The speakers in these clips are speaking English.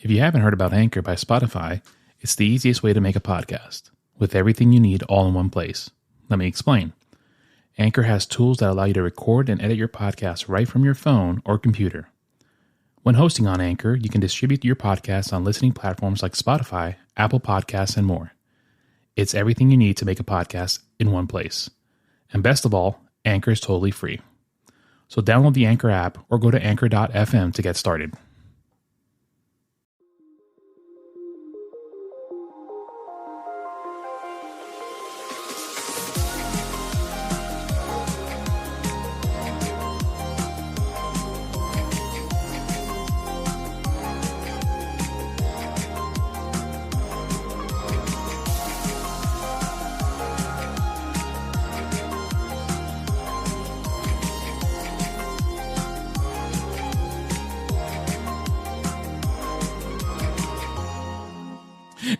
If you haven't heard about Anchor by Spotify, it's the easiest way to make a podcast, with everything you need all in one place. Let me explain. Anchor has tools that allow you to record and edit your podcast right from your phone or computer. When hosting on Anchor, you can distribute your podcast on listening platforms like Spotify, Apple Podcasts, and more. It's everything you need to make a podcast in one place. And best of all, Anchor is totally free. So download the Anchor app or go to Anchor.fm to get started.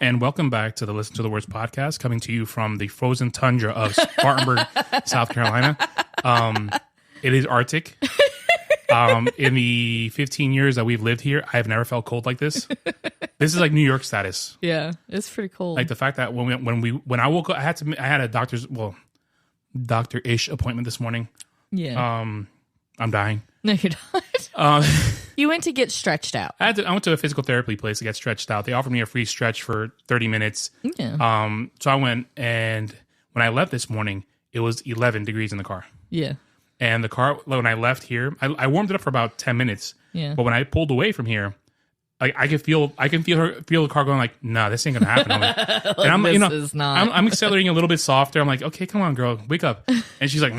And welcome back to the Listen to the Words podcast, coming to you from the frozen tundra of Spartanburg, South Carolina. It is Arctic. In the 15 years that we've lived here, I have never felt cold like this. This is like New York status. Yeah, it's pretty cold. Like the fact that when I woke up, I had a doctor-ish appointment this morning. Yeah. I'm dying. No, you're not. You went to get stretched out. I went to a physical therapy place to get stretched out. They offered me a free stretch for 30 minutes. Yeah. So I went, and when I left this morning, it was 11 degrees in the car. Yeah. And the car, when I left here, I warmed it up for about 10 minutes. Yeah. But when I pulled away from here, I can feel the car going like, nah, this ain't gonna happen. I'm like, and I'm, this is not. I'm accelerating a little bit softer. I'm like, okay, come on, girl, wake up. And she's like,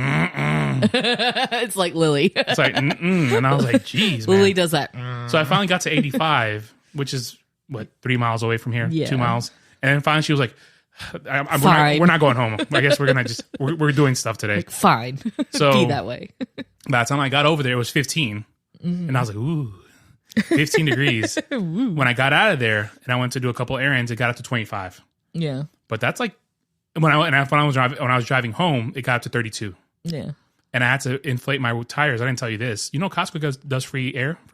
It's like Lily. It's like, and I was like, geez, man. Lily does that. So I finally got to 85, which is what, 3 miles away from here, Yeah. 2 miles. And then finally she was like, we're not going home. I guess we're gonna we're doing stuff today. Like, fine. So be that way. By the time I got over there, it was 15, and I was like, ooh. 15 degrees. When I got out of there and I went to do a couple errands, it got up to 25. Yeah. But that's like when I was driving home, it got up to 32. Yeah. And I had to inflate my tires. I didn't tell you this. You know, Costco does free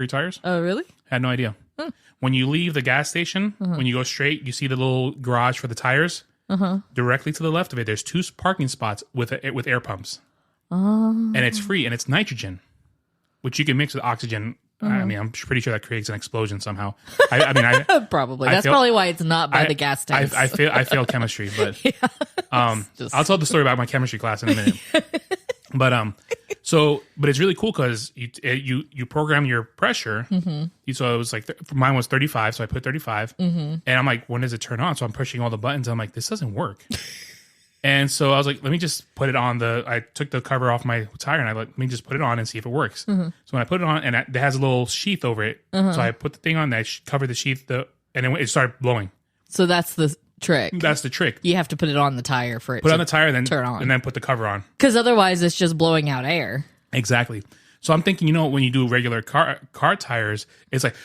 tires. Oh, really? I had no idea. Huh. When you leave the gas station, when you go straight, you see the little garage for the tires. Directly to the left of it, there's 2 parking spots with air pumps. And it's free, and it's nitrogen, which you can mix with oxygen. I mean, I'm pretty sure that creates an explosion somehow. I Probably. That's probably why it's not by the gas tanks. I failed chemistry, but I'll tell the story about my chemistry class in a minute. But it's really cool because you program your pressure. So it was like mine was 35, so I put 35, and I'm like, when does it turn on? So I'm pushing all the buttons. I'm like, this doesn't work. And so I was like, let me just put it on I took the cover off my tire and let me just put it on and see if it works. So when I put it on, and it has a little sheath over it. So I put the thing on that, covered the sheath, and then it started blowing. So that's the trick. That's the trick. You have to put it on the tire for it Put it on the tire, then turn on. and then put the cover on. Because otherwise it's just blowing out air. Exactly. So I'm thinking, when you do regular car tires, it's like,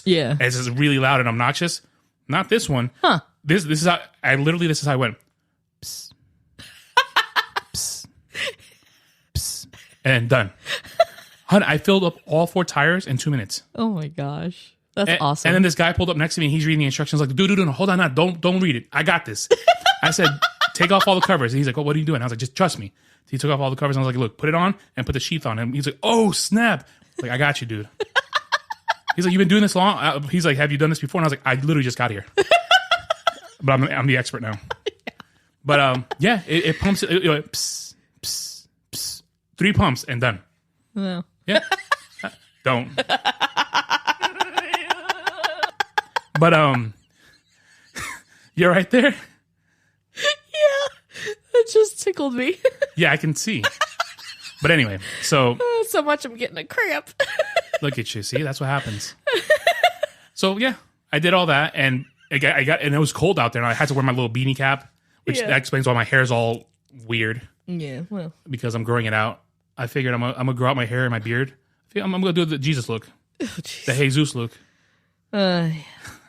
yeah. It's just really loud and obnoxious. Not this one. Huh. This is how this is how I went. Psst. Psst. Psst. And done. Hun, I filled up all 4 tires in 2 minutes. Oh my gosh. That's awesome. And then this guy pulled up next to me and he's reading the instructions like, dude, no, hold on, don't read it. I got this. I said, take off all the covers. And he's like, oh, what are you doing? I was like, just trust me. So he took off all the covers and I was like, look, put it on and put the sheath on. And he's like, oh, snap. Like, I got you, dude. He's like, you've been doing this long? He's like, have you done this before? And I was like, I literally just got here. But I'm the expert now. Yeah. But it pumps it. Psst, psst, psst. 3 pumps and done. No. Yeah. Don't. But you're right there. Yeah, that just tickled me. Yeah, I can see. But anyway, so much I'm getting a cramp. Look at you. See, that's what happens. So yeah, I did all that, and and it was cold out there, and I had to wear my little beanie cap, which that explains why my hair's all weird. Yeah, well, because I'm growing it out. I figured I'm gonna grow out my hair and my beard. I'm gonna do the Jesus look, the Jesus look. I'm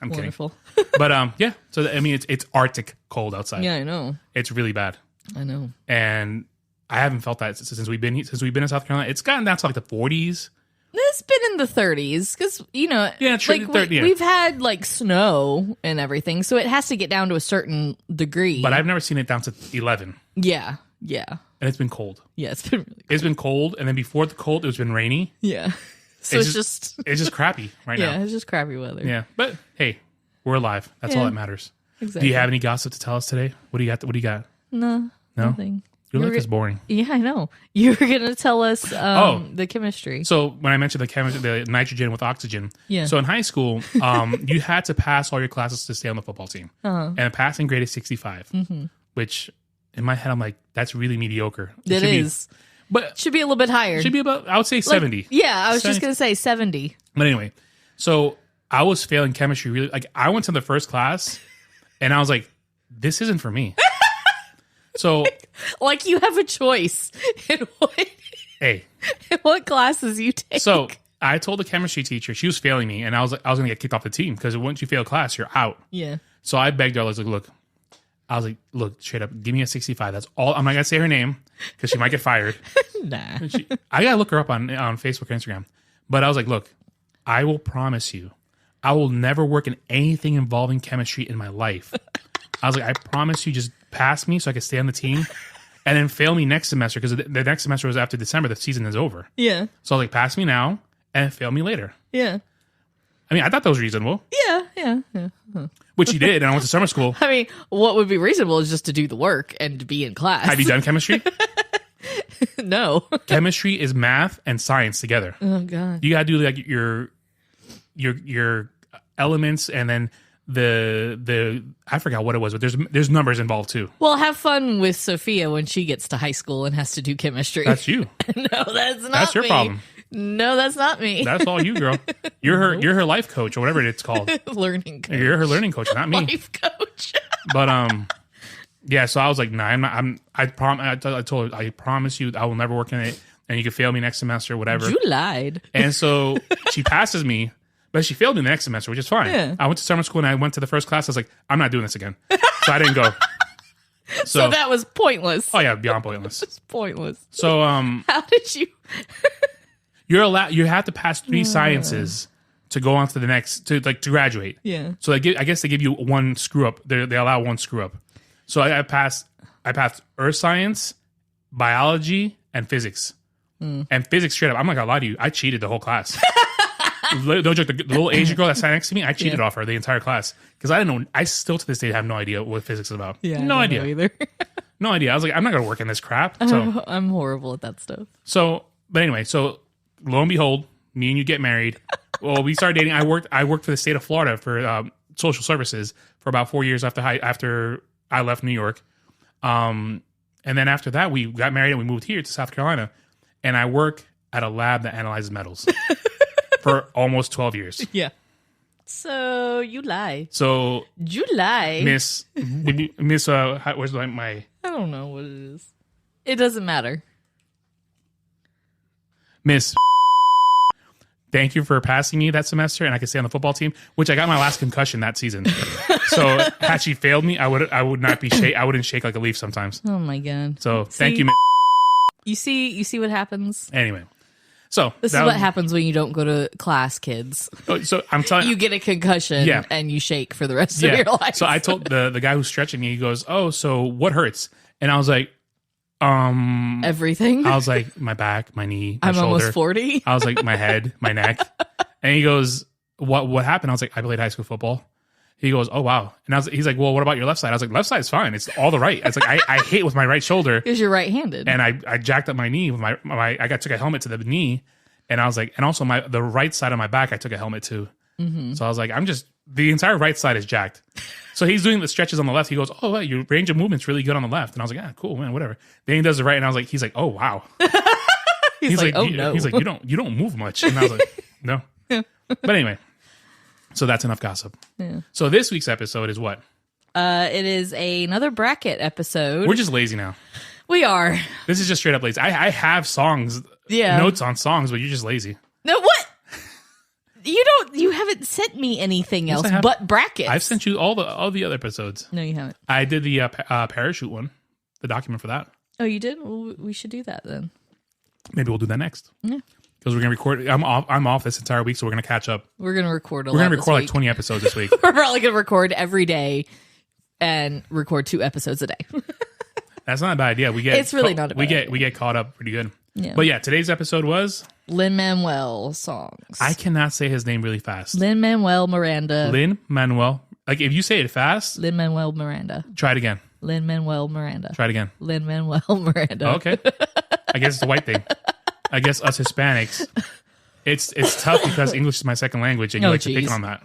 wonderful. Kidding. But yeah. So I mean, it's Arctic cold outside. Yeah, I know. It's really bad. I know. And I haven't felt that since we've been in South Carolina. It's gotten down to like the 40s, It's been in the 30s because, Yeah, true, like we've had like snow and everything, so it has to get down to a certain degree. But I've never seen it down to 11. Yeah. And it's been cold. Yeah, it's been really cold. It's been cold, and then before the cold, it's been rainy. Yeah. So it's just it's just crappy right now. Yeah, it's just crappy weather. Yeah, but hey, we're alive. That's all that matters. Exactly. Do you have any gossip to tell us today? What do you got? What do you got? No, nothing. Your life is boring. Yeah, I know. You were going to tell us the chemistry. So when I mentioned the nitrogen with oxygen, so in high school, you had to pass all your classes to stay on the football team. And the passing grade is 65, which in my head, I'm like, that's really mediocre. It is. But should be a little bit higher. Should be about, I would say 70. Yeah, I was just going to say 70. But anyway, so I was failing chemistry really. Like I went to the first class and I was like, this isn't for me. So, like you have a choice in what classes you take. So I told the chemistry teacher she was failing me, and I was going to get kicked off the team because once you fail class, you're out. Yeah. So I begged her. I was like, look, straight up, give me a 65. That's all. I'm not gonna say her name because she might get fired. Nah. I gotta look her up on Facebook or Instagram. But I was like, look, I will promise you, I will never work in anything involving chemistry in my life. I was like, I promise you, just pass me so I can stay on the team, and then fail me next semester because the next semester was after December. The season is over. Yeah. So I was like, pass me now and fail me later. Yeah. I mean, I thought that was reasonable. Yeah. Huh. Which he did, and I went to summer school. I mean, what would be reasonable is just to do the work and to be in class. Have you done chemistry? No. Chemistry is math and science together. Oh God. You gotta do like your elements, and then the I forgot what it was, but there's numbers involved too. Well, have fun with Sophia when she gets to high school and has to do chemistry. That's you. No, that's not. That's your problem. No, that's not me. That's all you, girl. You're her life coach or whatever it's called. Learning coach. You're her learning coach, not me. Life coach. But yeah. So I was like, nah, I'm not. I told her, I promise you, I will never work in it, and you can fail me next semester, whatever. You lied. And so she passes me, but she failed me the next semester, which is fine. Yeah. I went to summer school and I went to the first class. I was like, I'm not doing this again, so I didn't go. So that was pointless. Oh yeah, beyond pointless. It's pointless. So how did you? You have to pass 3 sciences to go on to the next to graduate. Yeah. So I guess they give you one screw up. They allow one screw up. So I passed earth science, biology, and physics. And physics straight up. I'm not gonna lie to you. I cheated the whole class. No joke. The little Asian girl that sat next to me, I cheated off her the entire class because I didn't know. I still to this day have no idea what physics is about. Yeah. No idea either. No idea. I was like, I'm not gonna work in this crap. So I'm horrible at that stuff. So, but anyway, so. Lo and behold, me and you get married. Well, we started dating. I worked for the state of Florida for social services for about 4 years after I left New York. And then after that, we got married and we moved here to South Carolina. And I work at a lab that analyzes metals for almost 12 years. Yeah. So you lie. So you lie, Miss. Where's my? I don't know what it is. It doesn't matter. Miss, thank you for passing me that semester, and I could stay on the football team, which I got my last concussion that season. So had she failed me, I would not be shake. I wouldn't shake like a leaf sometimes. Oh my God! So thank you, Miss. You see what happens. Anyway, so this is what happens when you don't go to class, kids. So I'm telling you, get a concussion, and you shake for the rest of your life. So I told the guy who's stretching me, he goes, "Oh, so what hurts?" And I was like, everything. I was like, my back, my knee, my shoulder. Almost 40. I was like, my head, my neck. And he goes, what happened? I was like, I played high school football. He goes, oh wow. And he's like, well, what about your left side? I was like, left side's fine. It's all the right. I was like, I hit with my right shoulder. Because you're right-handed. And I jacked up my knee with took a helmet to the knee. And I was like, and also the right side of my back, I took a helmet too. Mm-hmm. So I was like, the entire right side is jacked. So he's doing the stretches on the left. He goes, oh, well, your range of movement's really good on the left. And I was like, yeah, cool, man, whatever. Then he does the right, and he's like, oh, wow. he's like, oh, no. He's like, you don't move much. And I was like, no. But anyway, so that's enough gossip. Yeah. So this week's episode is what? It is another bracket episode. We're just lazy now. We are. This is just straight up lazy. I have songs, notes on songs, but you're just lazy. No, what? You haven't sent me anything else but brackets. I've sent you all the other episodes. No, you haven't. I did the parachute one, the document for that. Oh, you did? Well, we should do that then. Maybe we'll do that next. Yeah. Because we're gonna record. I'm off this entire week, so we're gonna catch up. We're gonna record. We're gonna record like 20 episodes this week. We're probably gonna record every day and record 2 episodes a day. That's not a bad idea. It's really not a bad idea. We get caught up pretty good. Yeah. But yeah, today's episode was Lin Manuel songs. I cannot say his name really fast. Lin Manuel Miranda. Lin Manuel. Like if you say it fast. Lin Manuel Miranda. Try it again. Lin Manuel Miranda. Try it again. Lin Manuel Miranda. Okay. I guess it's a white thing. I guess us Hispanics, it's tough because English is my second language, and you like to pick on that.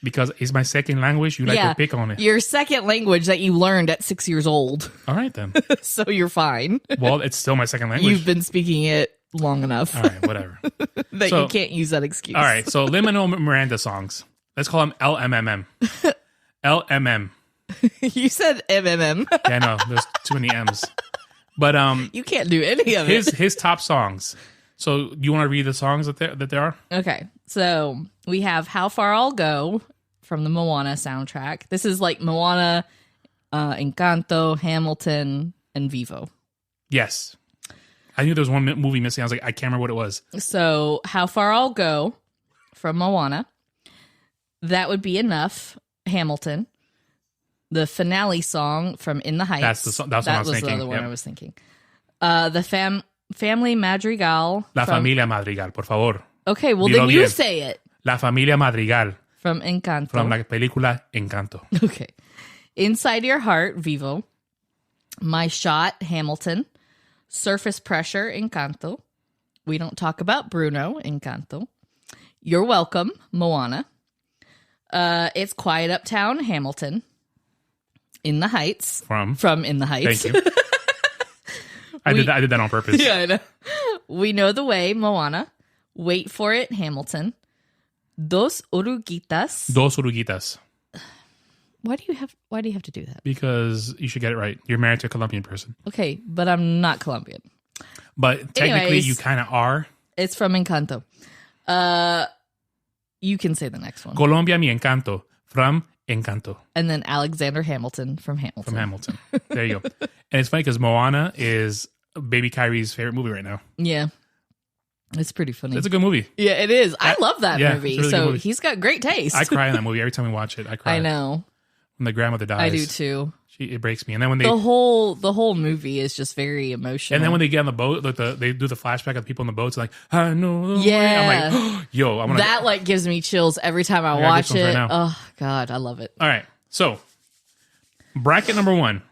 Because it's my second language, you like to pick on it. Your second language that you learned at 6 years old. All right, then. So you're fine. Well, it's still my second language. You've been speaking it long enough. All right, whatever. That you can't use that excuse. All right, so Lin Manuel Miranda songs. Let's call them LMMM. LMM. You said MMM. Yeah, I know. There's too many M's. But you can't do any of it. His top songs. So you want to read the songs that there are? Okay. So we have How Far I'll Go from the Moana soundtrack. This is like Moana, Encanto, Hamilton, and Vivo. Yes. I knew there was one movie missing. I was like, I can't remember what it was. So How Far I'll Go from Moana. That Would Be Enough, Hamilton. The finale song from In the Heights. That's what I was thinking. The other one I was thinking. The Family Madrigal. La Familia Madrigal, por favor. Okay, well then you say it. La Familia Madrigal. From Encanto. From la película Encanto. Okay. Inside Your Heart, Vivo. My Shot, Hamilton. Surface Pressure, Encanto. We Don't Talk About Bruno, Encanto. You're Welcome, Moana. It's Quiet Uptown, Hamilton. In the Heights. From In the Heights. Thank you. I did that on purpose. Yeah, I know. We Know the Way, Moana. Wait for It, Hamilton. Dos Oruguitas. Why do you have to do that? Because you should get it right. You're married to a Colombian person. Okay, but I'm not Colombian. But technically you kind of are. It's from Encanto. You can say the next one. Colombia mi encanto. From Encanto. And then Alexander Hamilton from Hamilton. From Hamilton. There you go. And it's funny because Moana is Baby Kyrie's favorite movie right now. Yeah. It's pretty funny. It's a good movie. Yeah, it is. I love that movie. Really so movie. He's got great taste. I cry in that movie every time we watch it. I cry. I know. When the grandmother dies. I do too. It breaks me. And then when the whole movie is just very emotional. And then when they get on the boat, like they do the flashback of the people on the boats, like I know. Yeah. I'm like, oh, yo, that like gives me chills every time I watch it. Right, oh God, I love it. All right, so bracket number 1.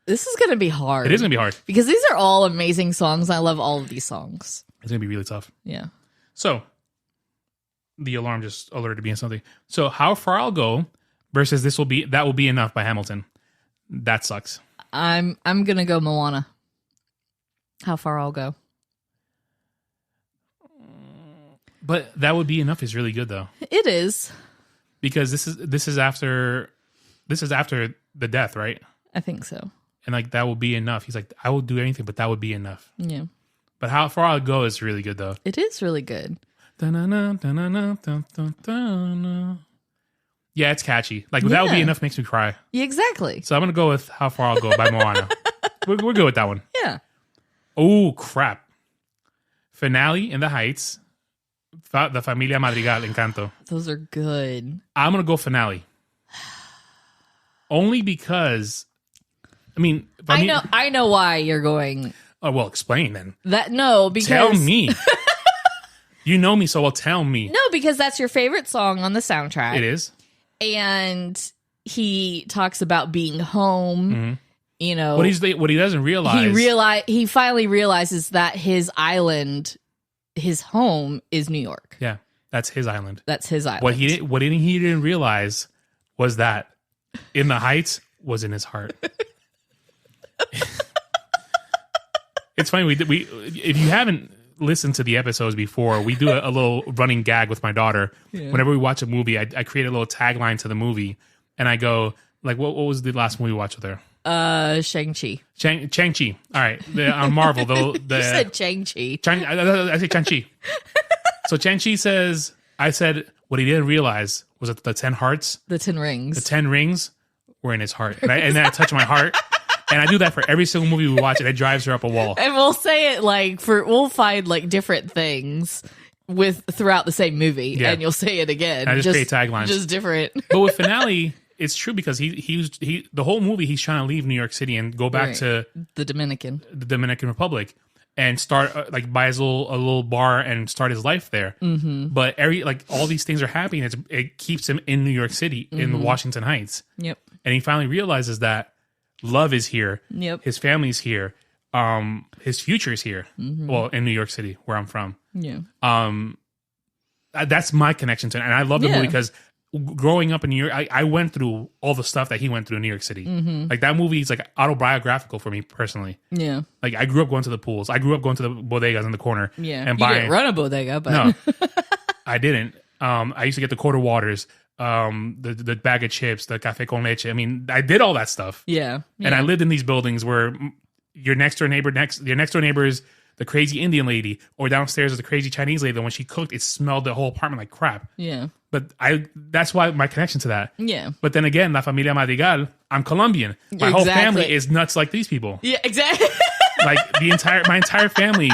This is gonna be hard. It is gonna be hard because these are all amazing songs. I love all of these songs. It's gonna be really tough. Yeah. So the alarm just alerted me on something. So How Far I'll Go versus That Will Be Enough by Hamilton. That sucks. I'm gonna go Moana. How Far I'll Go. But That Would Be Enough is really good though. It is. Because this is after the death, right? I think so. And like That Will Be Enough. He's like, I will do anything, but that would be enough. Yeah. But How Far I'll Go is really good though. It is really good. Yeah, it's catchy. Like That Would Be Enough makes me cry. Yeah, exactly. So I'm gonna go with How Far I'll Go by Moana. We're good with that one. Yeah. Oh crap! Finale in the Heights. The Familia Madrigal Encanto. Those are good. I'm gonna go Finale. Only because, I mean, I know why you're going. Oh well, explain then. Because tell me. You know me so well. Tell me. No, because that's your favorite song on the soundtrack. It is. And he talks about being home. Mm-hmm. You know what he doesn't realize. He finally realizes that his island, his home, is New York. Yeah, that's his island. That's his island. What he didn't realize was that In the Heights was in his heart. It's funny. We if you haven't listened to the episodes before, we do a little running gag with my daughter. Yeah. Whenever we watch a movie, I create a little tagline to the movie, and I go like, "What was the last movie we watched with her?" Shang-Chi. Shang-Chi. All right, on Marvel though. You said Shang-Chi. I say Shang-Chi. So Shang-Chi says, I said what he didn't realize was that the 10 hearts, the 10 rings, were in his heart, and then I touched my heart. And I do that for every single movie we watch, and it drives her up a wall. And we'll say it we'll find like different things throughout the same movie, and you'll say it again. I just create taglines, just different. But with Finale, it's true because he the whole movie he's trying to leave New York City and go back to the Dominican Republic and start buy his a little bar and start his life there. Mm-hmm. But all these things are happening. It keeps him in New York City in Washington Heights. Yep. And he finally realizes that love is here. Yep. His family's here. His future is here. Mm-hmm. Well, in New York City, where I'm from. Yeah. That's my connection to it. And I love the movie because growing up in New York, I went through all the stuff that he went through in New York City. Mm-hmm. Like that movie is like autobiographical for me personally. Yeah. Like I grew up going to the pools. I grew up going to the bodegas in the corner. Yeah. And you didn't run a bodega, but no, I didn't. I used to get the quarter waters, the bag of chips, the café con leche. I mean, I did all that stuff. Yeah. And I lived in these buildings where your next door neighbor is the crazy Indian lady, or downstairs is the crazy Chinese lady that when she cooked, it smelled the whole apartment like crap. Yeah. But that's why my connection to that. Yeah. But then again, La Familia Madrigal, I'm Colombian. My whole family is nuts like these people. Yeah, exactly. Like my entire family.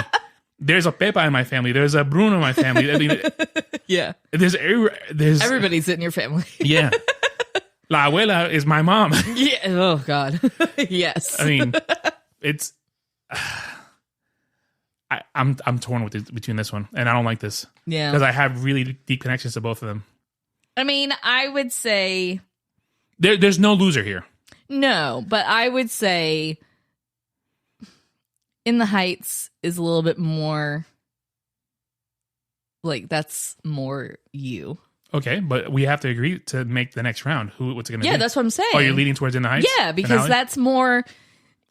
There's a Pepa in my family. There's a Bruno in my family. I mean, yeah. There's everybody's in your family. Yeah. La abuela is my mom. Yeah. Oh God. Yes. I mean, it's. I'm torn between this one, and I don't like this. Yeah, because I have really deep connections to both of them. I mean, I would say there's no loser here. No, but I would say In the Heights is a little bit more like that's more you. Okay, but we have to agree to make the next round. What's it going to be? Yeah, that's what I'm saying. Oh, you're leading towards In the Heights? Yeah, because that's more,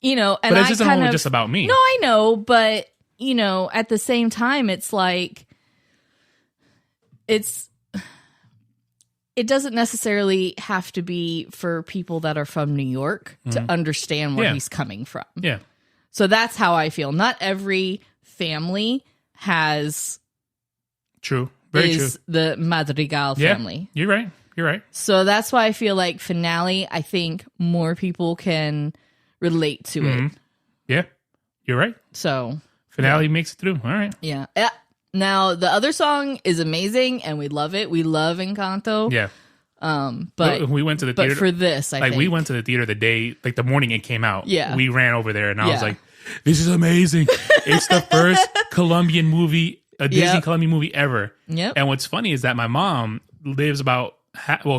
And but this isn't only just about me. No, I know, but at the same time, it's like it doesn't necessarily have to be for people that are from New York to understand where he's coming from. Yeah. So that's how I feel. Not every family has. True. Very true. The Madrigal family. You're right. So that's why I feel like Finale, I think more people can relate to it. Yeah. You're right. So. Finale makes it through. All right. Yeah. Now the other song is amazing, and we love it. We love Encanto. Yeah. But we went to the theater for this. I think we went to the theater the day, like the morning it came out. Yeah. We ran over there, and I was like, "This is amazing! It's the first Colombian movie, a Disney Colombian movie ever." Yep. And what's funny is that my mom lives about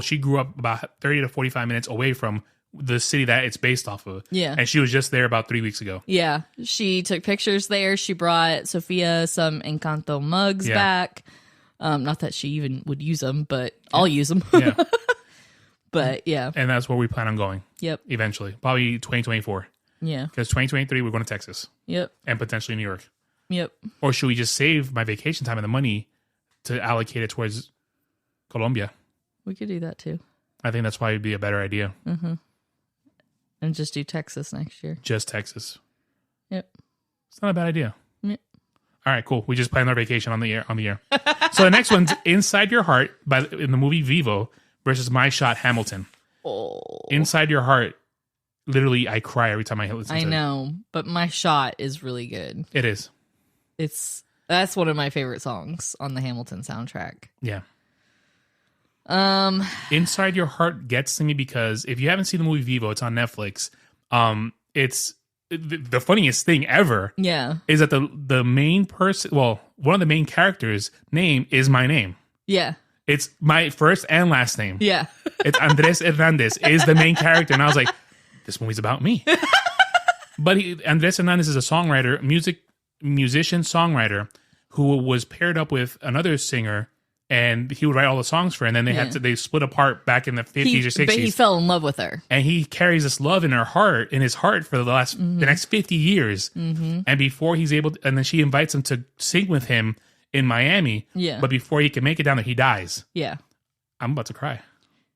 she grew up about 30 to 45 minutes away from the city that it's based off of. Yeah. And she was just there about 3 weeks ago. Yeah. She took pictures there. She brought Sophia some Encanto mugs back. Not that she even would use them, but I'll use them. Yeah. But yeah. And that's where we plan on going. Yep. Eventually. Probably 2024. Yeah. Because 2023, we're going to Texas. Yep. And potentially New York. Yep. Or should we just save my vacation time and the money to allocate it towards Colombia? We could do that too. I think that's probably be a better idea. Mm-hmm. And just do Texas next year. Just Texas. Yep. It's not a bad idea. Yep. All right, cool. We just planned our vacation on the air. So the next one's Inside Your Heart in the movie Vivo versus My Shot Hamilton. Oh. Inside Your Heart, literally, I cry every time I listen to it. I know, but My Shot is really good. It is. That's one of my favorite songs on the Hamilton soundtrack. Yeah. Inside Your Heart gets to me because if you haven't seen the movie Vivo, it's on Netflix. It's the funniest thing ever. Yeah, is that the main person, one of the main characters' name is my name. Yeah, it's my first and last name. Yeah, it's Andres Hernandez is the main character, and I was like, this movie's about me. But Andres Hernandez is a songwriter, musician, songwriter who was paired up with another singer. And he would write all the songs for her. And then they split apart back in the 50s or 60s. But he fell in love with her. And he carries this love in his heart for the next 50 years. Mm-hmm. And before he's able to, and then she invites him to sing with him in Miami. Yeah. But before he can make it down there, he dies. Yeah. I'm about to cry.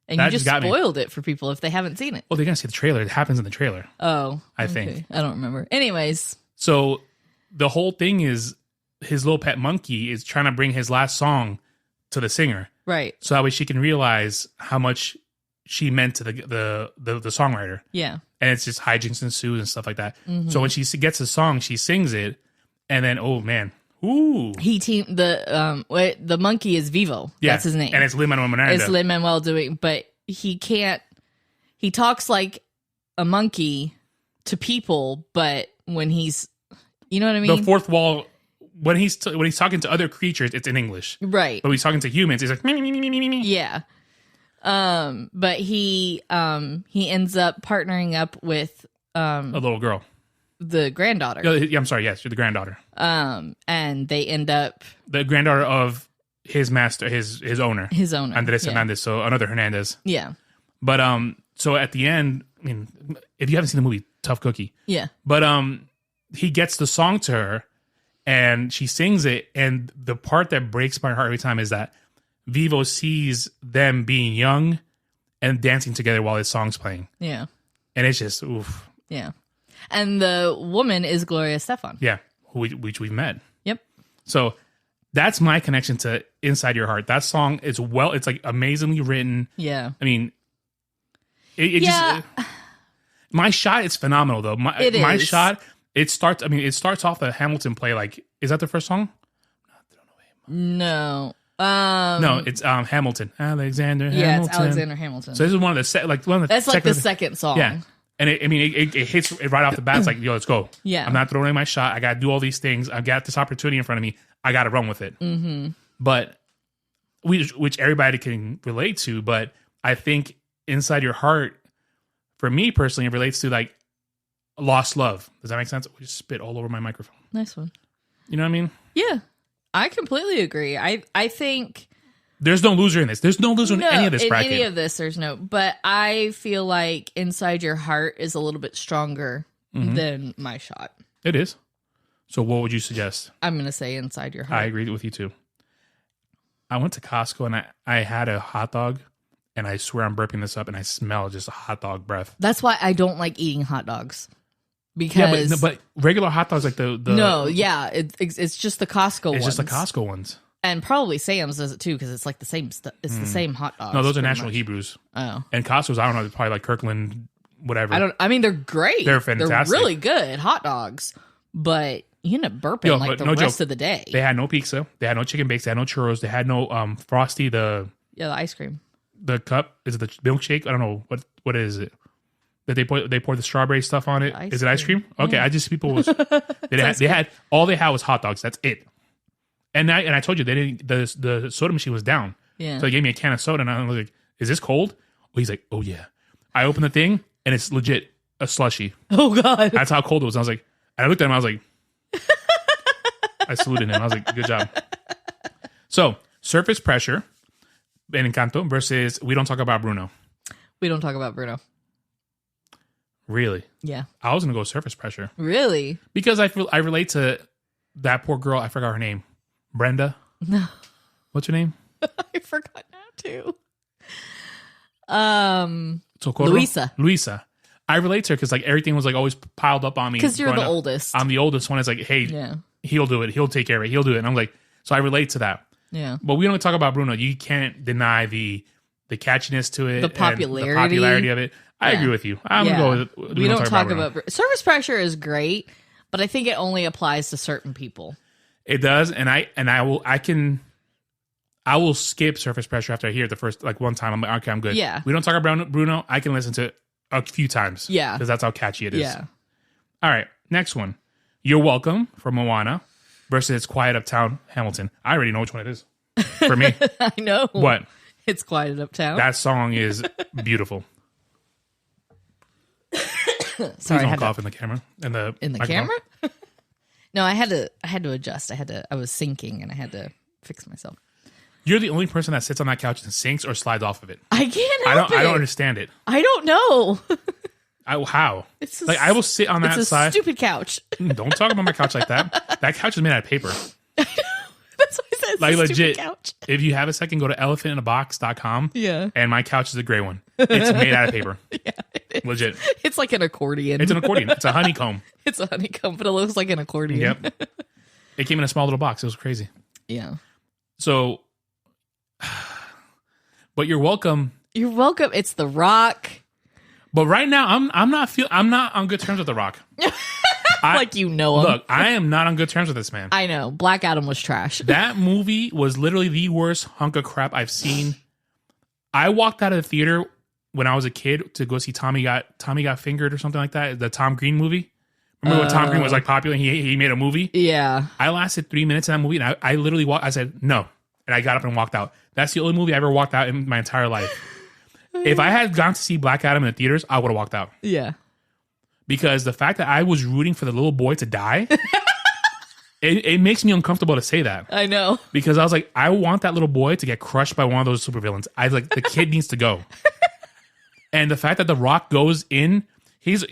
And you just spoiled it for people if they haven't seen it. Well, they're going to see the trailer. It happens in the trailer. Oh. I think. I don't remember. Anyways. So the whole thing is his little pet monkey is trying to bring his last song to the singer, right? So that way she can realize how much she meant to the songwriter. Yeah. and it's just hijinks ensues and stuff like that. So when she gets the song, she sings it, and then oh man, ooh, the monkey is Vivo. Yeah. That's his name, and it's Lin Manuel Miranda. It's Lin Manuel doing, but he can't. He talks like a monkey to people, but when he's, you know what I mean? The fourth wall. When he's talking to other creatures, it's in English, right? But when he's talking to humans, he's like me, me, me, me, me, me. Yeah. But he ends up partnering up with a little girl, the granddaughter. Yeah, I'm sorry. Yes, you're the granddaughter. And they end up the granddaughter of his master, his owner, Andres Hernandez. So another Hernandez. Yeah. But so at the end, I mean, if you haven't seen the movie, tough cookie. Yeah. But he gets the song to her. And she sings it, and the part that breaks my heart every time is that Vivo sees them being young and dancing together while his song's playing. Yeah. And it's just, oof. Yeah. And the woman is Gloria Estefan. Yeah, which we've met. Yep. So that's my connection to Inside Your Heart. That song is it's like amazingly written. Yeah. I mean, it just... My shot is phenomenal, though. My shot... It starts off the Hamilton play like, is that the first song? No. No, it's Hamilton. Alexander Hamilton. Yeah, it's Alexander Hamilton. So this is one of the That's like the second song. Yeah. And it hits it right off the bat. It's like, yo, let's go. Yeah. I'm not throwing away my shot. I got to do all these things. I got this opportunity in front of me. I got to run with it. Mm-hmm. But which everybody can relate to. But I think Inside Your Heart, for me personally, it relates to like lost love. Does that make sense? We just spit all over my microphone. Nice one. You know what I mean? Yeah. I completely agree. I think there's no loser in this. There's no loser in any of this bracket. Any of this, there's no. But I feel like Inside Your Heart is a little bit stronger than My Shot. It is. So what would you suggest? I'm going to say Inside Your Heart. I agree with you too. I went to Costco and I had a hot dog, and I swear I'm burping this up, and I smell just a hot dog breath. That's why I don't like eating hot dogs. Because but regular hot dogs like the it's just the Costco ones. It's just the Costco ones. And probably Sam's does it too, because it's like the same stuff. It's the same hot dogs. No, those are National Hebrews. Oh. And Costco's, I don't know, probably like Kirkland, whatever. I mean, they're great. They're fantastic. They're really good hot dogs. But you end up burping the rest of the day. They had no pizza. They had no chicken bakes. They had no churros. They had no Frosty, the ice cream. The cup. Is it the milkshake? I don't know. What is it? That they pour the strawberry stuff on it. Is it ice cream? Okay, I just people was they had all they had was hot dogs. That's it. And I told you they didn't. The soda machine was down. Yeah. So they gave me a can of soda, and I was like, "Is this cold?" Oh, he's like, "Oh yeah." I opened the thing, and it's legit a slushy. Oh god, that's how cold it was. I was like, and I looked at him. I was like, I saluted him. I was like, "Good job." So Surface Pressure in Encanto versus We Don't Talk About Bruno. We Don't Talk About Bruno. Really? Yeah. I was gonna go Surface Pressure. Really? Because I relate to that poor girl. I forgot her name. Brenda. No. What's her name? I forgot now too. Socorro? Luisa. I relate to her because like everything was like always piled up on me. Because you're the oldest. I'm the oldest one. It's like, hey, he'll do it. He'll take care of it. He'll do it. And I'm like, so I relate to that. Yeah. But we don't talk about Bruno. You can't deny the catchiness to it, the popularity, and the popularity of it. I agree with you. I'm gonna go with we don't talk about Surface Pressure is great, but I think it only applies to certain people. It does, and I will skip Surface Pressure after I hear it the first one time. I'm like, okay, I'm good. Yeah. We Don't Talk About Bruno. I can listen to it a few times. Yeah, because that's how catchy it is. Yeah. All right, next one. You're Welcome from Moana versus It's Quiet Uptown Hamilton. I already know which one it is for me. I know what. It's Quiet Uptown. That song is beautiful. Sorry, don't cough in the camera. In the camera? No, I had to adjust. I was sinking and I had to fix myself. You're the only person that sits on that couch and sinks or slides off of it. I can't help it. I don't understand it. I don't know. How? I will sit on that side. It's a stupid couch. Don't talk about my couch like that. That couch is made out of paper. That's what I said. It's like a legit. Couch. If you have a second, go to elephantindabox.com. Yeah. And my couch is a gray one. It's made out of paper. Yeah, it is. Legit. It's like an accordion. It's an accordion. It's a honeycomb. It's a honeycomb, but it looks like an accordion. Yep. It came in a small little box. It was crazy. Yeah. So, but You're Welcome. You're Welcome. It's The Rock. But right now, I'm not on good terms with The Rock. Like him. Look, I am not on good terms with this man. I know. Black Adam was trash. That movie was literally the worst hunk of crap I've seen. I walked out of the theater when I was a kid to go see Tommy Got Fingered or something like that. The Tom Green movie. Remember when Tom Green was like popular and he made a movie? Yeah. I lasted 3 minutes in that movie and I literally walked. I said no, and I got up and walked out. That's the only movie I ever walked out in my entire life. If I had gone to see Black Adam in the theaters, I would have walked out. Yeah. Because the fact that I was rooting for the little boy to die, it makes me uncomfortable to say that. I know. Because I was like, I want that little boy to get crushed by one of those supervillains. I was like, the kid needs to go. And the fact that The Rock goes in, what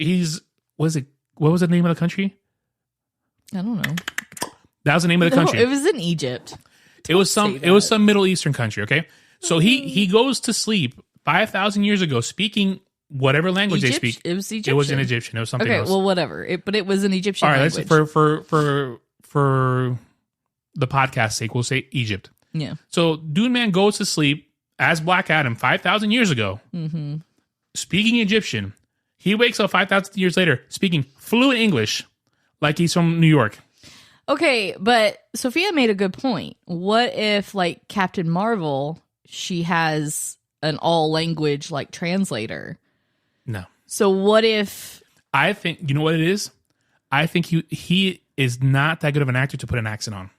was the name of the country? I don't know. That was the name of the country. It was in Egypt. It was some Middle Eastern country, okay? So he goes to sleep 5,000 years ago speaking whatever language they speak. It was Egyptian. It was in Egyptian. It was something else. Okay, well, whatever. But it was an Egyptian language. All right, for the podcast sake, we'll say Egypt. Yeah. So Dune Man goes to sleep as Black Adam 5,000 years ago, speaking Egyptian. He wakes up 5,000 years later speaking fluent English like he's from New York. Okay, but Sophia made a good point. What if, like, Captain Marvel, she has an all-language, like, translator? No. So what if... I think, you know what it is? I think he is not that good of an actor to put an accent on.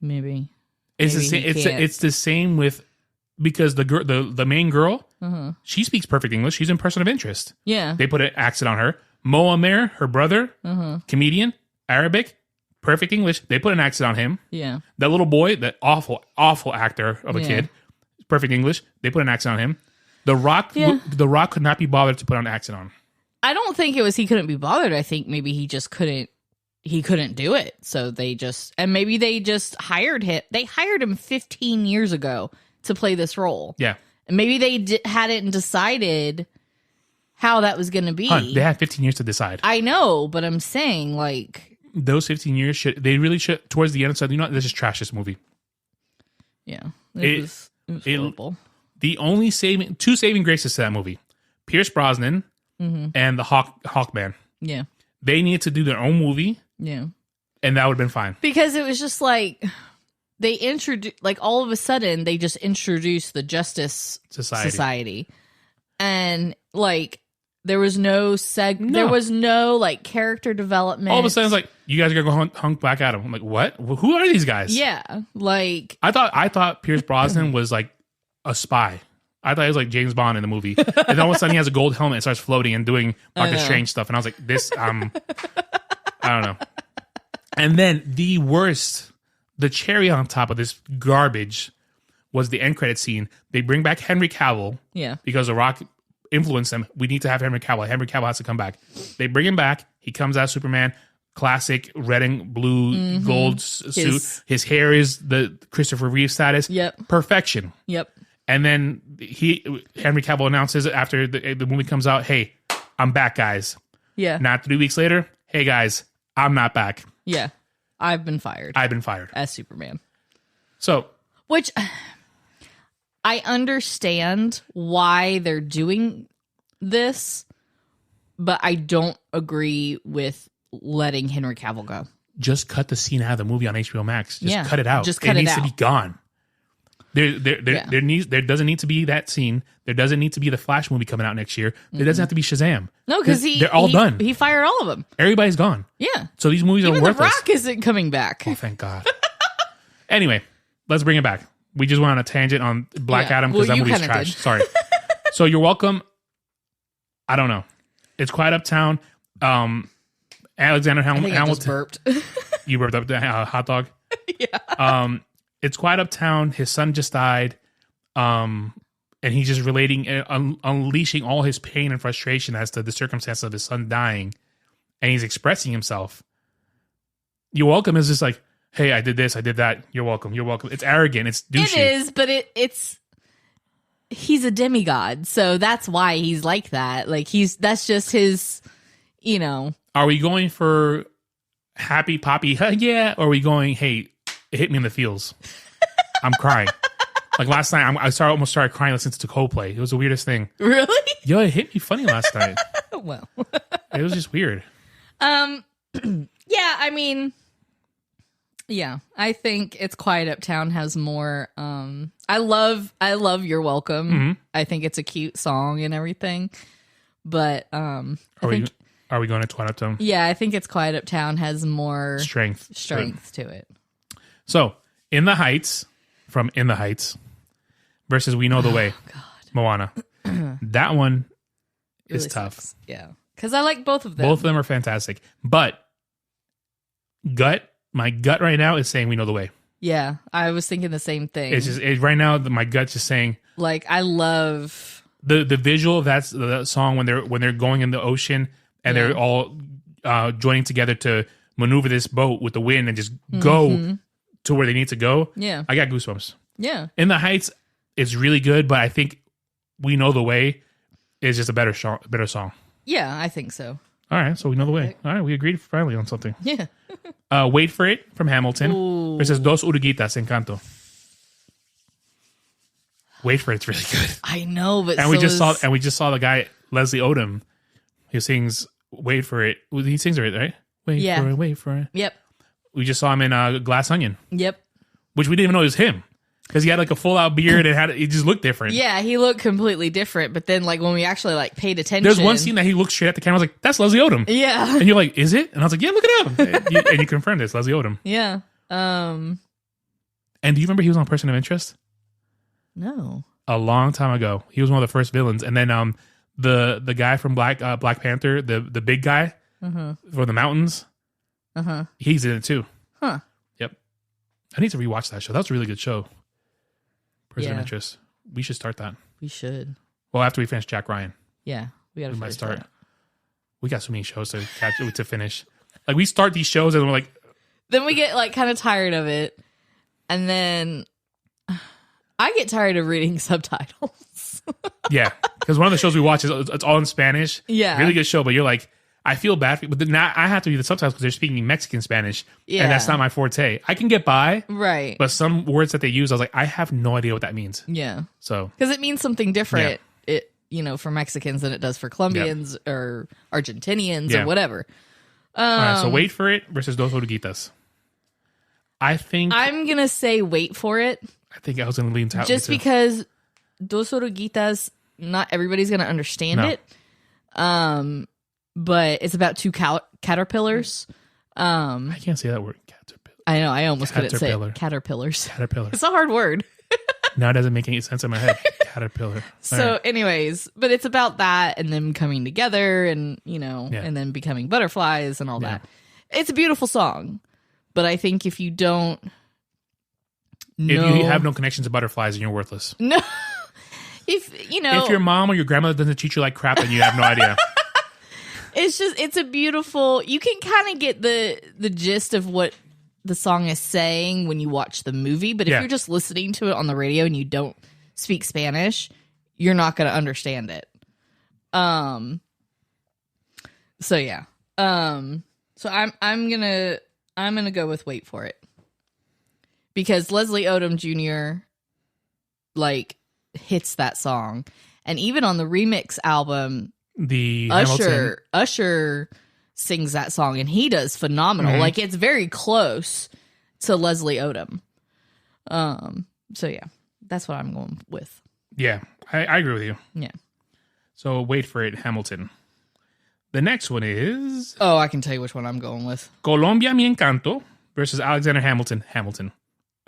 Maybe. It's the same. It's the same with, because the main girl, she speaks perfect English. She's in Person of Interest. Yeah. They put an accent on her. Mo Amer, her brother, comedian, Arabic, perfect English. They put an accent on him. Yeah. That little boy, that awful actor of a kid, perfect English. They put an accent on him. The Rock could not be bothered to put an accent on. I don't think it was he couldn't be bothered. I think maybe he just couldn't. He couldn't do it. So they just hired him. They hired him 15 years ago to play this role. Yeah. And maybe they hadn't decided how that was going to be. They had 15 years to decide. I know, but I'm saying, like, those 15 years they really should, towards the end, said, you know what, let's just trash this movie. Yeah. It was horrible. The only two saving graces to that movie, Pierce Brosnan and the Hawkman. Yeah. They needed to do their own movie. Yeah. And that would have been fine. Because it was just like, they introduced, like, all of a sudden, they just introduced the Justice Society. And, like, there was no there was no, like, character development. All of a sudden, it's like, you guys are going to go hunt Black Adam. I'm like, what? Who are these guys? Yeah. Like, I thought Pierce Brosnan was, like, a spy. I thought he was like James Bond in the movie. And then all of a sudden he has a gold helmet and starts floating and doing Doctor Strange stuff. And I was like, this, I don't know. And then the cherry on top of this garbage was the end credit scene. They bring back Henry Cavill. Yeah. Because The Rock influenced them. We need to have Henry Cavill. Henry Cavill has to come back. They bring him back. He comes out Superman. Classic red and blue gold suit. His hair is the Christopher Reeve status. Yep. Perfection. Yep. And then Henry Cavill announces after the movie comes out, hey, I'm back, guys. Yeah. Not 3 weeks later, hey, guys, I'm not back. Yeah. I've been fired. As Superman. So. Which, I understand why they're doing this, but I don't agree with letting Henry Cavill go. Just cut the scene out of the movie on HBO Max. Just cut it out. Just cut it out. It needs to be gone. There doesn't need to be that scene. There doesn't need to be the Flash movie coming out next year. There doesn't have to be Shazam. No, because they're all done. He fired all of them. Everybody's gone. Yeah. So these movies are worthless. The Rock isn't coming back. Oh, thank God. Anyway, let's bring it back. We just went on a tangent on Black Adam because that movie's trash. Sorry. So you're welcome. I don't know. It's Quiet Uptown. Alexander Hamilton. I just burped. You burped up the hot dog? Yeah. It's Quiet Uptown. His son just died. And he's just relating, unleashing all his pain and frustration as to the circumstance of his son dying. And he's expressing himself. You're welcome is just like, hey, I did this, I did that. You're welcome. You're welcome. It's arrogant. It's douchey. It is, but he's a demigod. So that's why he's like that. Like that's just his, you know. Are we going for happy poppy? Yeah. Or are we going, hey, it hit me in the feels. I'm crying. Like last night, almost started crying listening to Coldplay. It was the weirdest thing. Really? Yo, it hit me funny last night. Well, it was just weird. Yeah, I mean, yeah, I think It's Quiet Uptown has more. I love You're Welcome. Mm-hmm. I think it's a cute song and everything, but Are we going to Quiet Uptown? Yeah, I think It's Quiet Uptown has more strength to it. So, In the Heights from In the Heights versus We Know the Way, God. Moana. That one is Really tough. sucks. Yeah, because I like both of them. Both of them are fantastic, but my gut right now is saying We Know the Way. Yeah, I was thinking the same thing. It's just right now my gut's just saying like I love the visual of that song when they're going in the ocean and they're all joining together to maneuver this boat with the wind and just go to where they need to go. Yeah, I got goosebumps. Yeah, In the Heights is really good, but I think We Know the Way is just a better song. Yeah, I think so. All right, so We Know the Way. All right, we agreed finally on something. Yeah. Wait for It from Hamilton versus Dos Oruguitas, Encanto. Wait for It's really good. I know, but we just saw the guy Leslie Odom. He sings "Wait for It." He sings it right. Wait for it. Yep. We just saw him in Glass Onion. Yep. Which we didn't even know it was him because he had like a full out beard and he just looked different. Yeah, he looked completely different. But then, like when we actually like paid attention, there's one scene that he looked straight at the camera. I was like, "That's Leslie Odom." Yeah. And you're like, "Is it?" And I was like, "Yeah, look it up." And you confirmed it's Leslie Odom. Yeah. And do you remember he was on Person of Interest? No. A long time ago, he was one of the first villains, and then the guy from Black Panther, the big guy from the mountains, he's in it too. Huh. Yep. I need to rewatch that show. That was a really good show. Person of Yeah. Interest. We should start that. We should. Well, after we finish Jack Ryan, Yeah, we got to might start. We got so many shows to finish. Like we start these shows and we're like, Then we get like kind of tired of it, and then I get tired of reading subtitles. yeah, because one of the shows we watch is it's all in Spanish. Yeah. Really good show, but you're like, I feel bad for you, but then now I have to read the subtitles because they're speaking Mexican Spanish, and that's not my forte. I can get by, Right. but some words that they use, I was like, I have no idea what that means. Yeah. So Because it means something different, for Mexicans than it does for Colombians or Argentinians or whatever. All right, so Wait for It versus Dos Oruguitas. I think I'm going to say Wait for It. I think I was going to lean to Just because Dos Oruguitas, not everybody's going to understand it. But it's about two caterpillars. I can't say that word. Caterpillar. I know. I almost couldn't say Caterpillar. it. Caterpillars. Caterpillar. It's a hard word. Now it doesn't make any sense in my head. Caterpillar. So, anyways, but it's about that and them coming together and, and then becoming butterflies and all that. It's a beautiful song. But I think if you don't know... If you have no connection to butterflies, then you're worthless. No. If your mom or your grandmother doesn't treat you like crap, then you have no idea. It's a beautiful... You can kind of get the gist of what the song is saying when you watch the movie, but if you're just listening to it on the radio and you don't speak Spanish, you're not going to understand it. So yeah. So I'm gonna go with Wait for It because Leslie Odom Jr. like hits that song, and even on the remix album, the Usher sings that song, and he does phenomenal. Like it's very close to Leslie Odom. So yeah, that's what I'm going with. Yeah, I agree with you. Yeah. So Wait for It, Hamilton. The next one is... Oh, I can tell you which one I'm going with. Colombia Mi Encanto versus Alexander Hamilton. Hamilton.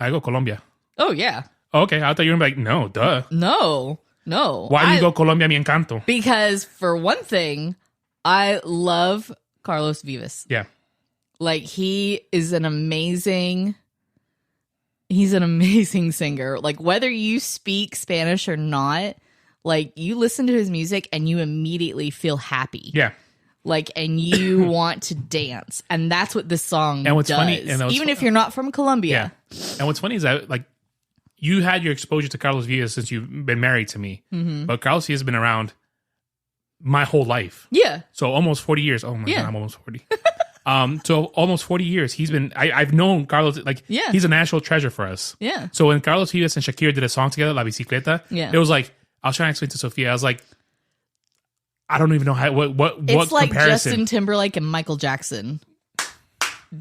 I go Colombia. Oh, yeah. Okay, I thought you were like, no, duh. No. Why do you go Colombia Mi Encanto? Because for one thing, I love Carlos Vives. Yeah. Like he is an amazing singer. Like whether you speak Spanish or not, like you listen to his music and you immediately feel happy. Yeah. Like, and you want to dance. And that's what this song does. Funny, even if you're not from Colombia. Yeah. And what's funny is that, like, you had your exposure to Carlos Vives since you've been married to me. Mm-hmm. But Carlos Vives has been around my whole life. Yeah. So almost 40 years. Oh, my God, I'm almost 40. So almost 40 years he's been. I've known Carlos. Like, he's a national treasure for us. Yeah. So when Carlos Vives and Shakira did a song together, La Bicicleta, it was like, I was trying to explain to Sophia. I was like, I don't even know how. What it's like comparison? Justin Timberlake and Michael Jackson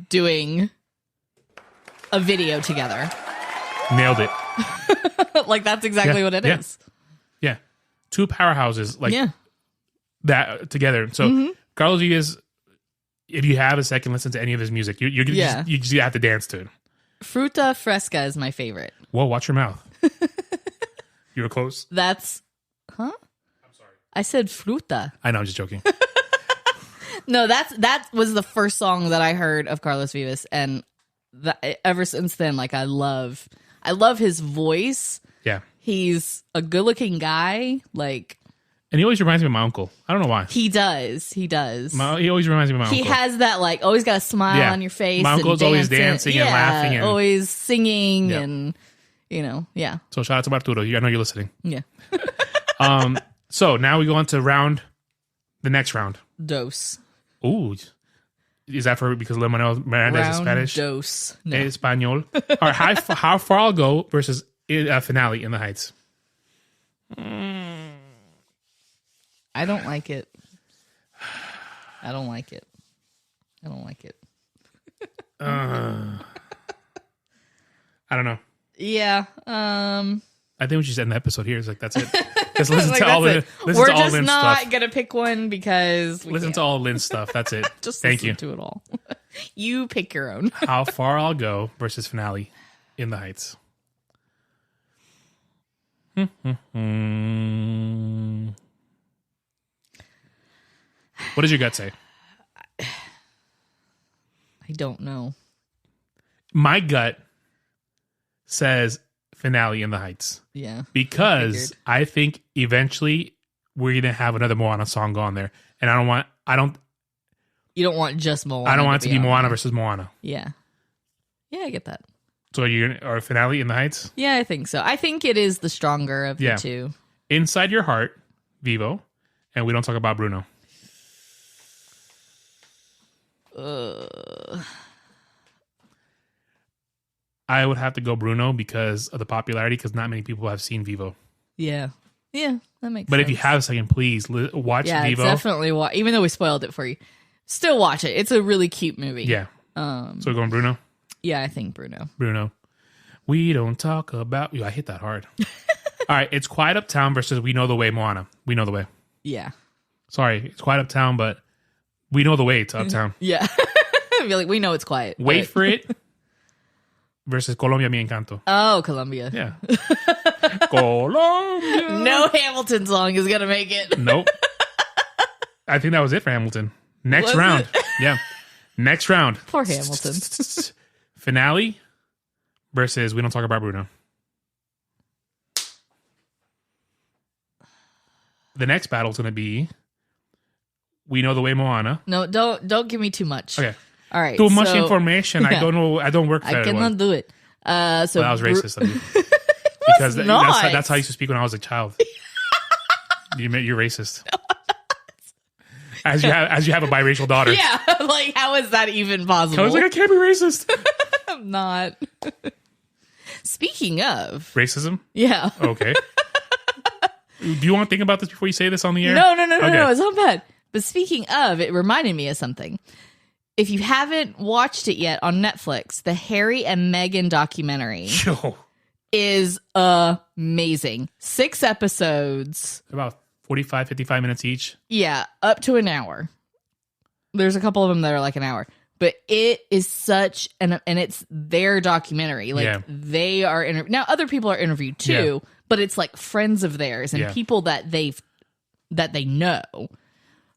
doing a video together. Nailed it. Like, that's exactly what it is. Yeah. Two powerhouses like that together. So Carlos Vives, if you have a second listen to any of his music, you just have to dance to it. Fruta Fresca is my favorite. Whoa, watch your mouth. You were close. That's, I'm sorry. I said fruta. I know, I'm just joking. No, that was the first song that I heard of Carlos Vives, and ever since then, like, I love his voice. Yeah, he's a good-looking guy, like, and he always reminds me of my uncle. I don't know why. He does. He always reminds me of my uncle. He has that, like, always got a smile on your face. My uncle's always dancing and laughing, and always singing, and So shout out to Arturo. I know you're listening. Yeah. So now we go on to the next round. Dos. Ooh. Is that because Lin Manuel Miranda is Spanish? Dos. No. Espanol. All right, how far I'll go versus Finale in the Heights. I don't like it. I don't like it. I don't know. Yeah. I think we should just end the episode here. It's like, that's it. Just listen like, to all We're just Lin's not stuff. gonna pick one because Listen to all Lin's stuff. That's it. Just Thank listen you. to it all. You pick your own. How far I'll go versus Finale in the Heights. What does your gut say? I don't know. My gut says Finale in the Heights. Yeah. Because I think eventually we're going to have another Moana song go on there. And You don't want just Moana. I don't want it to be Moana versus Moana. Yeah. Yeah, I get that. So or Finale in the Heights? Yeah, I think so. I think it is the stronger of the two. Inside Your Heart, Vivo. And We Don't Talk About Bruno. I would have to go Bruno because of the popularity, because not many people have seen Vivo. Yeah. Yeah, that makes sense. But if you have a second, please watch Vivo. Yeah, definitely watch. Even though we spoiled it for you, still watch it. It's a really cute movie. Yeah. So we're going Bruno? Yeah, I think Bruno. We Don't Talk About... I hit that hard. All right, it's Quiet Uptown versus We Know the Way, Moana. We Know the Way. Yeah. Sorry, it's Quiet Uptown, but we know the way to Uptown. Yeah. I feel like we know it's quiet. Wait for It versus Colombia, Mi Encanto. Oh, Colombia. Yeah. Colombia. No Hamilton song is going to make it. Nope. I think that was it for Hamilton. Next round. Yeah. Next round. Poor Hamilton. Finale versus We Don't Talk About Bruno. The next battle is going to be We Know the Way, Moana. No, don't give me too much. Okay. All right. Too much information. Yeah. I don't know. I don't work for I cannot do it. Well, that was racist of you. Because that's how I used to speak when I was a child. You're racist. As you have a biracial daughter. Yeah, like, how is that even possible? I was like, I can't be racist. I'm not. Speaking of racism, yeah. Okay. Do you want to think about this before you say this on the air? No, it's not bad. But speaking of, it reminded me of something. If you haven't watched it yet on Netflix, the Harry and Meghan documentary is amazing. 6 episodes. About 45, 55 minutes each. Yeah, up to an hour. There's a couple of them that are like an hour. But it is such and it's their documentary. Like, they are now other people are interviewed too, but it's like friends of theirs and people that they know.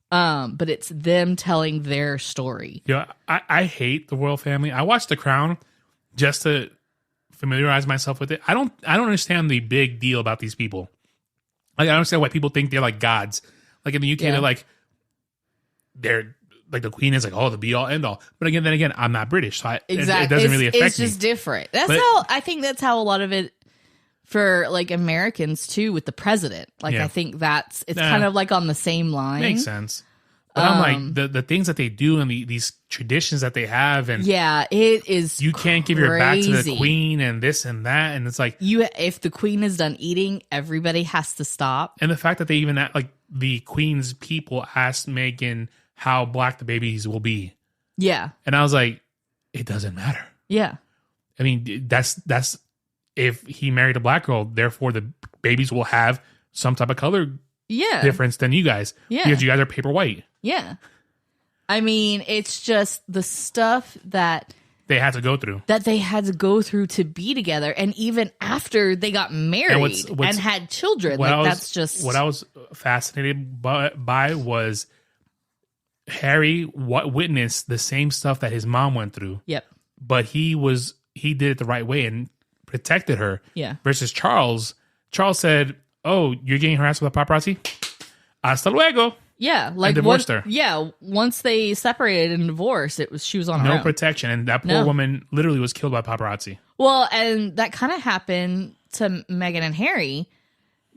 But it's them telling their story. Yeah, I hate the royal family. I watched The Crown just to familiarize myself with it. I don't understand the big deal about these people. Like, I don't understand why people think they're like gods. Like in the UK, they're like the Queen is like, oh, the be all end all. But then again, I'm not British, so it doesn't really affect me. It's just different. I think that's how a lot of it for like Americans too with the president. Like I think it's kind of like on the same line. Makes sense. But I'm like, the things that they do and these traditions that they have, and yeah, it is. You can't give your back to the queen and this and that, and it's like if the queen is done eating, everybody has to stop. And the fact that they even like the queen's people asked Meghan how black the babies will be. Yeah, and I was like, it doesn't matter. Yeah, I mean that's if he married a black girl, therefore the babies will have some type of color difference than you guys. Yeah, because you guys are paper white. Yeah. I mean, it's just the stuff that they had to go through. To be together. And even after they got married and had children. What I was fascinated by was Harry witnessed the same stuff that his mom went through. Yep. But he did it the right way and protected her. Yeah. Versus Charles. Charles said, "Oh, you're getting harassed with a paparazzi? Hasta luego." Yeah, like divorced her. Yeah, once they separated and divorced, she was on her own. No protection, and that poor woman literally was killed by paparazzi. Well, and that kind of happened to Meghan and Harry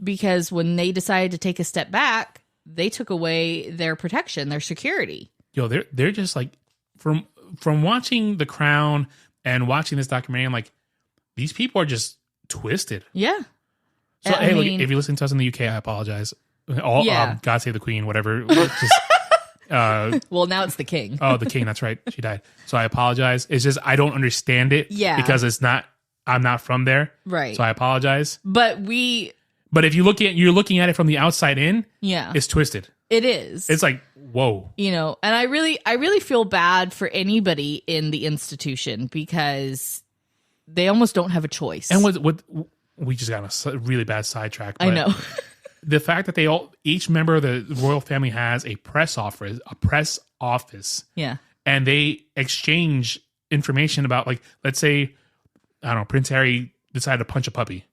because when they decided to take a step back, they took away their protection, their security. Yo, they're just like from watching The Crown and watching this documentary, I'm like, these people are just twisted. Yeah. So look, if you listen to us in the UK, I apologize. God save the Queen, whatever. Well, now it's the King. Oh, the King. That's right. She died. So I apologize. It's just I don't understand it. Yeah, because I'm not from there. Right. So I apologize. But if you're looking at it from the outside in, it's twisted. It is. It's like, whoa. And I really feel bad for anybody in the institution because they almost don't have a choice. And what we just got a really bad sidetrack. I know. The fact that each member of the royal family has a press office. Yeah. And they exchange information about, like, let's say, I don't know, Prince Harry decided to punch a puppy.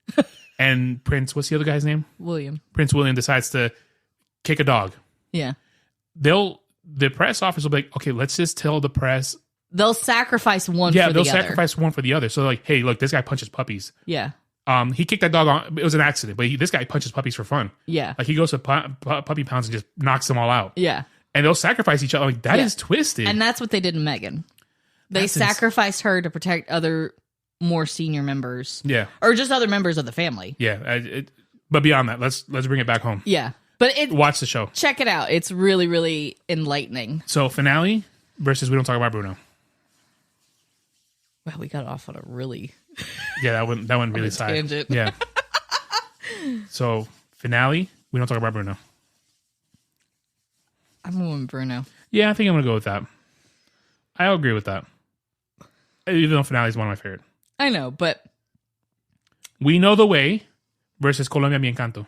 And what's the other guy's name? William. Prince William decides to kick a dog. Yeah. The press office will be like, okay, let's just tell the press. They'll sacrifice one for the other. Yeah, they'll sacrifice one for the other. So like, hey, look, this guy punches puppies. Yeah. He kicked that dog on. It was an accident, but this guy punches puppies for fun. Yeah. Like he goes to puppy pounds and just knocks them all out. Yeah. And they'll sacrifice each other. Like that is twisted. And that's what they did in Meghan. They sacrificed her to protect other more senior members. Yeah. Or just other members of the family. Yeah. But beyond that, let's bring it back home. Yeah. But watch the show. Check it out. It's really, really enlightening. So finale versus We Don't Talk About Bruno. Well, we got off on a really that went really side. Tangent. Yeah. So finale, We Don't Talk About Bruno. I'm going Bruno. Yeah, I think I'm gonna go with that. I'll agree with that. Even though finale is one of my favorite. I know, but We Know the Way versus Colombia Mi Encanto.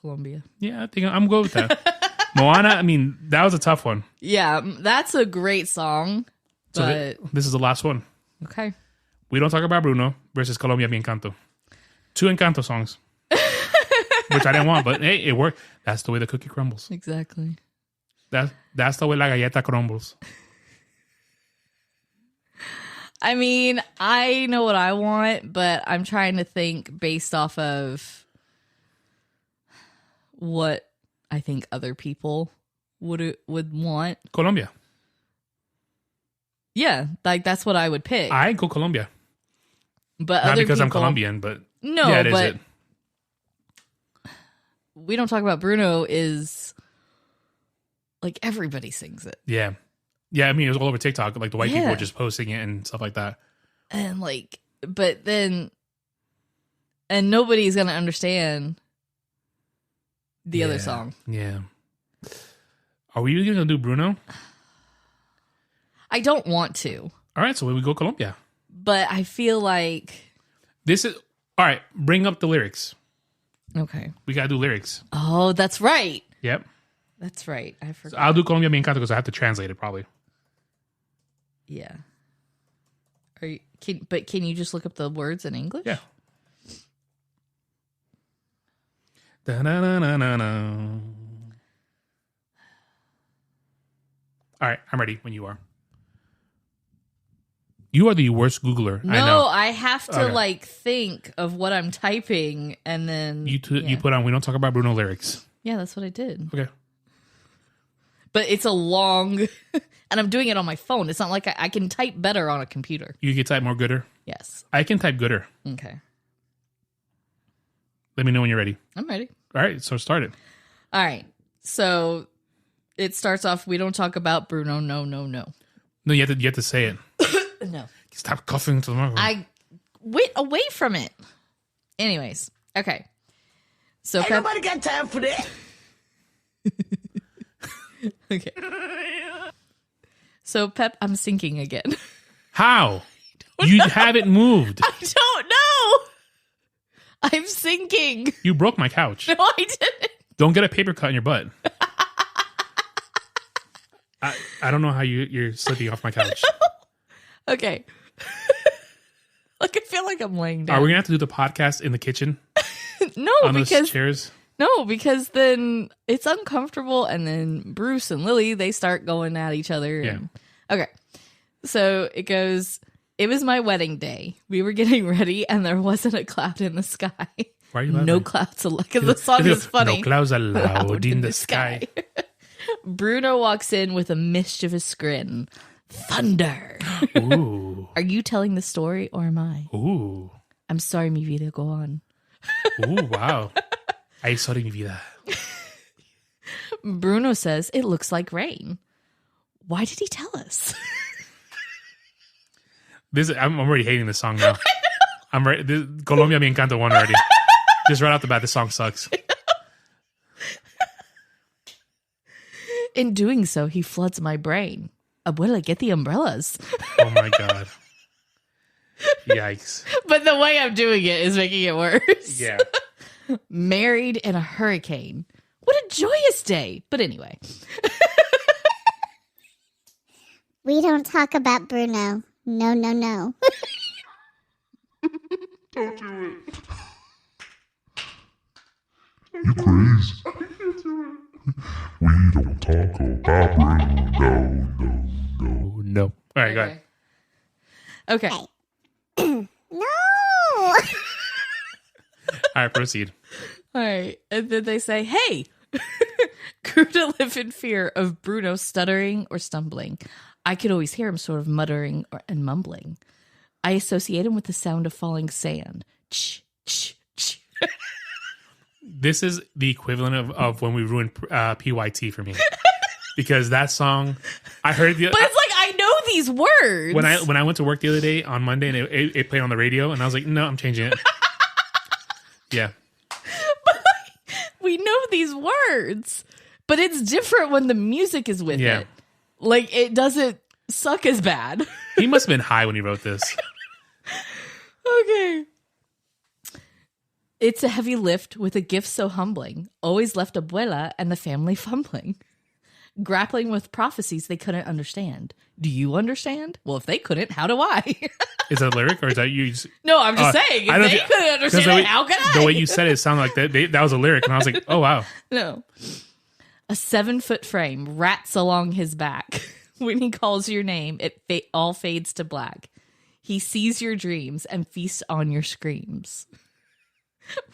Colombia. Yeah, I think I'm good with that. Moana, I mean, that was a tough one. Yeah, that's a great song. But this is the last one. Okay. We Don't Talk About Bruno versus Colombia Mi Encanto. 2 Encanto songs. Which I didn't want, but hey, it worked. That's the way the cookie crumbles. Exactly. That's the way la galleta crumbles. I mean, I know what I want, but I'm trying to think based off of what I think other people would want. Colombia. Yeah, like that's what I would pick. I go Colombia. But not other because people, I'm Colombian, but no, yeah, it but is it. We Don't Talk About Bruno is like everybody sings it. Yeah. Yeah, I mean, it was all over TikTok. Like the white people were just posting it and stuff like that. And like, but then, and nobody's going to understand the other song. Yeah. Are we going to do Bruno? I don't want to. All right, so we go Colombia. But I feel like this is all right. Bring up the lyrics. Okay, we gotta do lyrics. Oh, that's right. Yep, that's right. I forgot. So I'll do Colombia Mi Encanto because I have to translate it probably. Yeah. Can you just look up the words in English? Yeah. Da-na-na-na-na-na. All right, I'm ready when you are. You are the worst Googler. No, I know. I have to think of what I'm typing and then you put on We Don't Talk About Bruno lyrics. Yeah, that's what I did. Okay. But it's a long, and I'm doing it on my phone. It's not like I can type better on a computer. You can type more gooder? Yes. I can type gooder. Okay. Let me know when you're ready. I'm ready. All right, so start it. All right. So it starts off, we don't talk about Bruno. No. No, you have to say it. No. Stop coughing to the microphone. I went away from it. Anyways. Okay. So Ain't nobody got time for that. Okay. So Pep, I'm sinking again. How? You haven't moved. I don't know. I'm sinking. You broke my couch. No, I didn't. Don't get a paper cut in your butt. I don't know how you're slipping off my couch. Okay. Like, I feel like I'm laying down. Are we going to have to do the podcast in the kitchen? No, on because those chairs? No, because then it's uncomfortable, and then Bruce and Lily, they start going at each other. Yeah. Okay. So it goes, it was my wedding day. We were getting ready, and there wasn't a cloud in the sky. Why are you laughing? No clouds allowed. Because the song is funny. No clouds allowed in the sky. Bruno walks in with a mischievous grin. Thunder. Ooh. Are you telling the story, or am I? Ooh. I'm sorry, mi vida, go on. Ooh, wow. Ay, sorry, mi vida. Bruno says, it looks like rain. Why did he tell us? I'm already hating this song now. I'm ready. Colombia me encanta one already. Just right off the bat, this song sucks. In doing so, he floods my brain. Abuela, get the umbrellas. Oh my God. Yikes. But the way I'm doing it is making it worse. Yeah. Married in a hurricane. What a joyous day. But anyway. We don't talk about Bruno. No. Don't do it. You crazy? We don't talk about Bruno. Oh, no. All right, go ahead. Okay. No. All right, proceed. All right. And then they say, hey, grew to live in fear of Bruno stuttering or stumbling. I could always hear him sort of muttering and mumbling. I associate him with the sound of falling sand. Ch, ch, ch. This is the equivalent of when we ruined PYT for me. Because that song, I heard the... But it's like, I know these words. When I went to work the other day on Monday and it played on the radio, and I was like, no, I'm changing it. Yeah. But we know these words. But it's different when the music is with it. Like, it doesn't suck as bad. He must have been high when he wrote this. Okay. It's a heavy lift with a gift so humbling. Always left Abuela and the family fumbling. Grappling with prophecies they couldn't understand. Do you understand? Well, if they couldn't, how do I? Is that a lyric or is that you? No, I'm just saying. If they couldn't understand it, how can I? The way you said it sounded like that was a lyric. And I was like, oh, wow. No. A 7-foot frame rats along his back. When he calls your name, it all fades to black. He sees your dreams and feasts on your screams.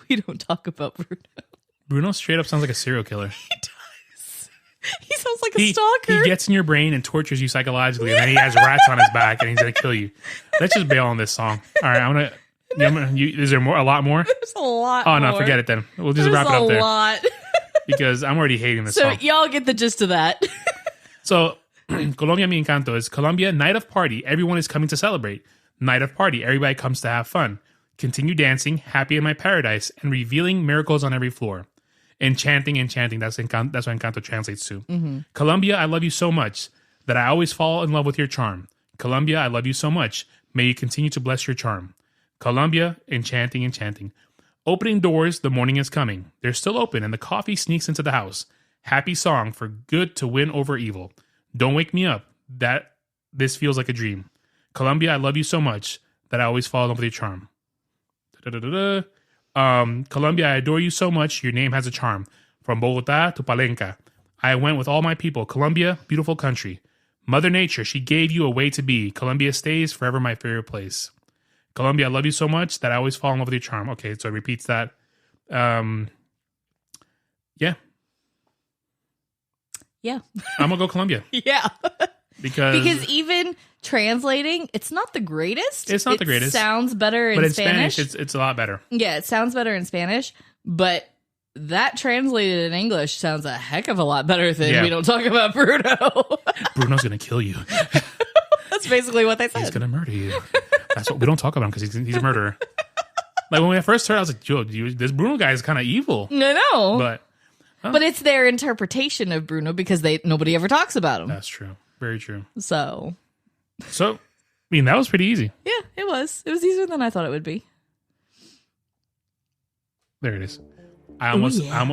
We don't talk about Bruno. Bruno straight up sounds like a serial killer. He does. He sounds like a stalker. He gets in your brain and tortures you psychologically, and then he has rats on his back, and he's going to kill you. Let's just bail on this song. All right, I'm going to... Is there more? A lot more? There's a lot more. more. No, forget it then. We'll just wrap it up there. There's a lot. Because I'm already hating this song. So y'all get the gist of that. So, Colombia Mi Encanto is Colombia, night of party. Everyone is coming to celebrate. Night of party. Everybody comes to have fun. Continue dancing, happy in my paradise, and revealing miracles on every floor. Enchanting. That's what Encanto translates to. Mm-hmm. Colombia, I love you so much that I always fall in love with your charm. Colombia, I love you so much. May you continue to bless your charm. Colombia, enchanting. Opening doors, the morning is coming. They're still open, and the coffee sneaks into the house. Happy song for good to win over evil. Don't wake me up. This feels like a dream. Colombia, I love you so much that I always fall in love with your charm. Colombia, I adore you so much. Your name has a charm. From Bogota to Palenca. I went with all my people. Colombia, beautiful country. Mother Nature, she gave you a way to be. Colombia stays forever my favorite place. Colombia, I love you so much that I always fall in love with your charm. Okay, so it repeats that. Yeah. Yeah. I'm gonna go Colombia. Yeah. Because even translating, it's not the greatest. It's not the greatest. It sounds better in Spanish. It's a lot better. Yeah, it sounds better in Spanish, but that translated in English sounds a heck of a lot better than We Don't Talk About Bruno. Bruno's gonna kill you. That's basically what they said. He's gonna murder you. That's what we don't talk about him because he's a murderer. Like when I first heard, I was like, "Yo, this Bruno guy is kind of evil." No, but it's their interpretation of Bruno because nobody ever talks about him. That's true. Very true. So, I mean, that was pretty easy. Yeah, it was. It was easier than I thought it would be. There it is. I almost. I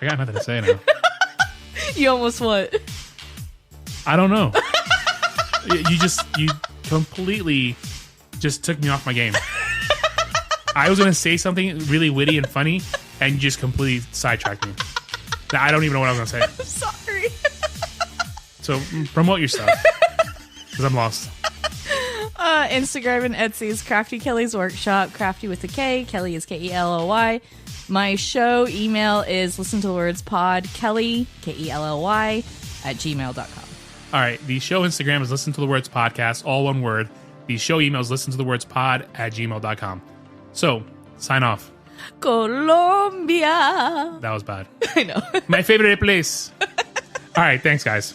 got nothing to say now. You almost what? I don't know. You completely just took me off my game. I was going to say something really witty and funny, and you just completely sidetracked me. I don't even know what I was going to say. I'm sorry. So promote your stuff, because I'm lost. Instagram and Etsy is Crafty Kelly's Workshop. Crafty with a K. Kelly is Kelly. My show email is listentothewordspod Kelly Kelly @gmail.com. All right. The show Instagram is Listen to the Words Podcast, all one word. The show email is listentothewordspod @gmail.com. So sign off. Colombia. That was bad. I know. My favorite place. All right. Thanks, guys.